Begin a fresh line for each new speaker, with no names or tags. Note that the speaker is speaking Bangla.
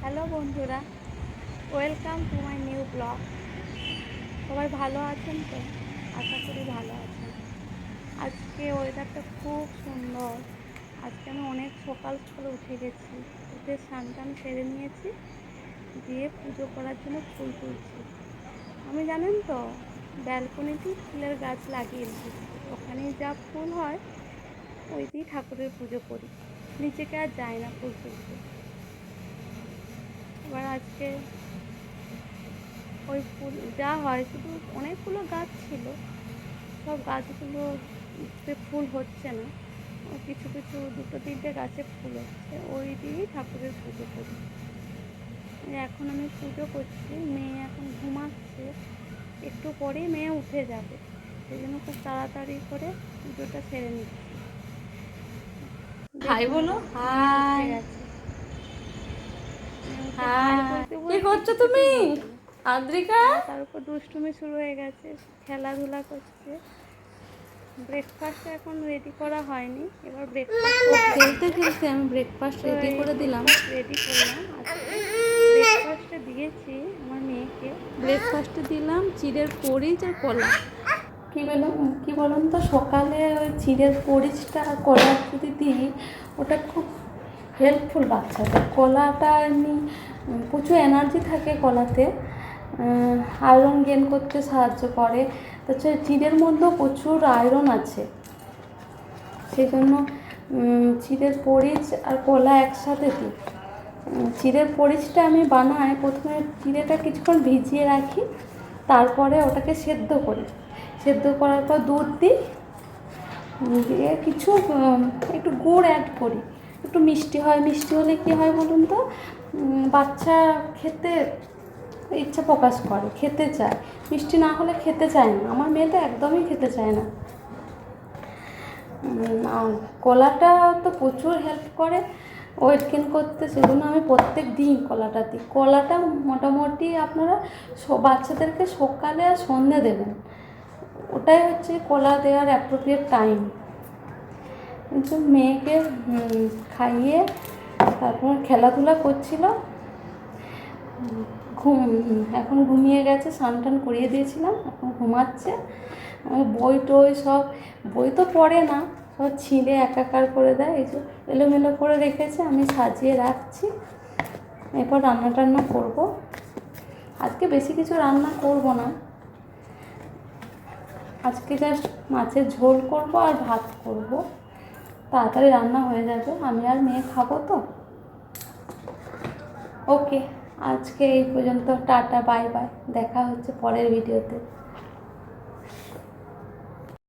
হ্যালো বন্ধুরা, welcome to my new blog. সবাই ভালো আছেন তো? আশা করি ভালো আছেন। আজকে ওয়েদারটা খুব সুন্দর। আজকে আমি অনেক সকাল সকালে উঠে গেছি, উঠে স্নান টান সেরে নিয়েছি, দিয়ে পুজো করার জন্য ফুল তুলছি। আমি জানেন তো, ব্যালকনিতেই ফুলের গাছ লাগিয়ে রেখেছি। ওখানেই যা ফুল হয় ওই দিয়েই ঠাকুরের পুজো করি, নিচেকে আর যাই না ফুল তুলতে। এবার আজকে ওই ফুল যা হয়, শুধু অনেকগুলো গাছ ছিল, সব গাছগুলোতে ফুল হচ্ছে না। কিছু কিছু দুটো তিনটে গাছে ফুল হচ্ছে, ওই দিয়েই ঠাকুরের পুজো করি। এখন আমি পুজো করছি, মেয়ে এখন ঘুমাচ্ছে, একটু পরেই মেয়ে উঠে যাবে, সেই জন্য খুব তাড়াতাড়ি করে পুজোটা সেরে নিচ্ছি।
হাই
দেখুন,
বলো।
মেয়ে উঠে
হাই
গেছে। মেয়েকে হাই
হাই,
বলতে
কি
বলছি,
করছো তুমি
কিছুতেই বলবে না।
আদ্রিকা?
তার উপর দুষ্টুমি শুরু হয়ে গেছে, খেলাধুলা করছে। ব্রেকফাস্ট এখন রেডি করা হয়নি, এবার ব্রেকফাস্ট
ও
করবো।
খেলতে খেলতে আমি ব্রেকফাস্ট
তো
রেডি
এই
করে দিলাম।
ব্রেকফাস্ট রেডি করলাম আজকে। ব্রেকফাস্টে দিয়েছি আমার মেয়েকে।
ব্রেকফাস্টে দিলাম চিড়ের পরিচ আর কলা। কি বলুন তো, সকালে ওই চিড়ের পরিচটা আর কলা যদি দিই, ওটা খুব হেল্পফুল বাচ্চাদের। কলাটা এমনি প্রচুর এনার্জি থাকে কলাতে, আয়রন গেন করতে সাহায্য করে। তাছাড়া চিড়ের মধ্যেও প্রচুর আয়রন আছে, সেই জন্য চিড়ের পরিচ আর কলা একসাথে দিই। চিড়ের পরিচটা আমি বানাই, প্রথমে চিড়েটা কিছুক্ষণ ভিজিয়ে রাখি, তারপরে ওটাকে সেদ্ধ করি। সেদ্ধ করার পর দুধ দিই, দিয়ে কিছু একটু গুড় অ্যাড করি, একটু মিষ্টি হয়। মিষ্টি হলে কী হয় বলুন তো, বাচ্চা খেতে ইচ্ছা প্রকাশ করে, খেতে চায়। মিষ্টি না হলে খেতে চায় না, আমার মেয়েটা একদমই খেতে চায় না। আর কলাটা তো প্রচুর হেল্প করে ওয়েট গেইন করতে, সেজন্য আমি প্রত্যেক দিন কলাটা দিই। কলাটা মোটামুটি আপনারা বাচ্চাদেরকে সকালে আর সন্ধ্যে দেবেন, ওটাই হচ্ছে কলা দেওয়ার অ্যাপ্রোপ্রিয়েট টাইম। কিন্তু মেয়েকে খাইয়ে তারপর খেলাধুলা করছিল, এখন ঘুমিয়ে গেছে। স্নান টান করিয়ে দিয়েছিলাম, এখন ঘুমাচ্ছে। বই টই সব, বই তো পড়ে না, সব ছিঁড়ে একাকার করে দেয়, এই যে এলোমেলো করে রেখেছে, আমি সাজিয়ে রাখছি। এরপর রান্না টান্না করবো। আজকে বেশি কিছু রান্না করব না, আজকে জাস্ট মাছের ঝোল করব আর ভাত করব, তাড়াতাড়ি রান্না হয়ে যাবে, আমি আর মেয়ে খাবো তো। ওকে, আজকে এই পর্যন্ত, টাটা, বাই বাই, দেখা হচ্ছে পরের ভিডিওতে।